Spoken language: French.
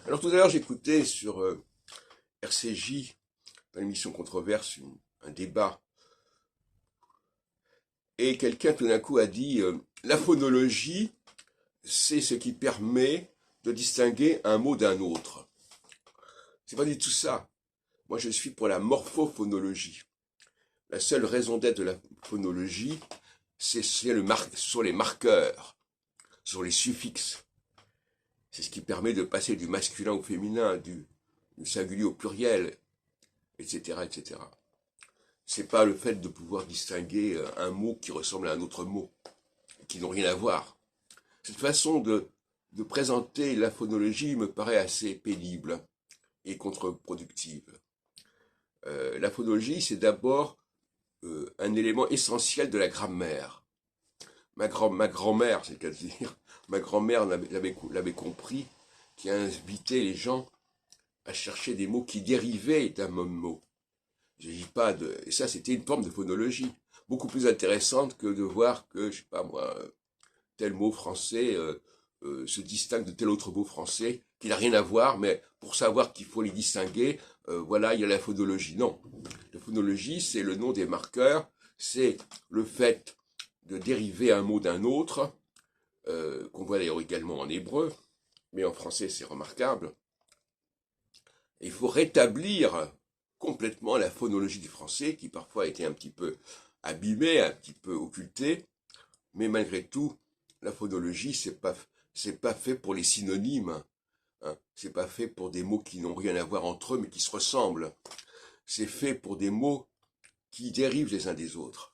Alors tout à l'heure, j'écoutais sur RCJ, dans l'émission Controverse, un débat, et quelqu'un tout d'un coup a dit la phonologie, c'est ce qui permet de distinguer un mot d'un autre. C'est pas du tout ça. Moi, je suis pour la morphophonologie. La seule raison d'être de la phonologie, ce sont les marqueurs, ce sont les suffixes. C'est ce qui permet de passer du masculin au féminin, du singulier au pluriel, etc., etc. C'est pas le fait de pouvoir distinguer un mot qui ressemble à un autre mot, qui n'ont rien à voir. Cette façon de présenter la phonologie me paraît assez pénible et contre-productive. La phonologie, c'est d'abord un élément essentiel de la grammaire. Ma grand-mère, c'est-à-dire, ma grand-mère l'avait compris, qui a invité les gens à chercher des mots qui dérivaient d'un même mot. Et ça, c'était une forme de phonologie, beaucoup plus intéressante que de voir que, je sais pas moi, tel mot français se distingue de tel autre mot français qui n'a rien à voir, mais pour savoir qu'il faut les distinguer, voilà, il y a la phonologie. Non, la phonologie, c'est le nom des marqueurs, c'est le fait de dériver un mot d'un autre, qu'on voit d'ailleurs également en hébreu, mais en français c'est remarquable. Et il faut rétablir complètement la phonologie du français, qui parfois a été un petit peu abîmée, un petit peu occultée, mais malgré tout, la phonologie, c'est pas fait pour les synonymes, hein. C'est pas fait pour des mots qui n'ont rien à voir entre eux, mais qui se ressemblent. C'est fait pour des mots qui dérivent les uns des autres.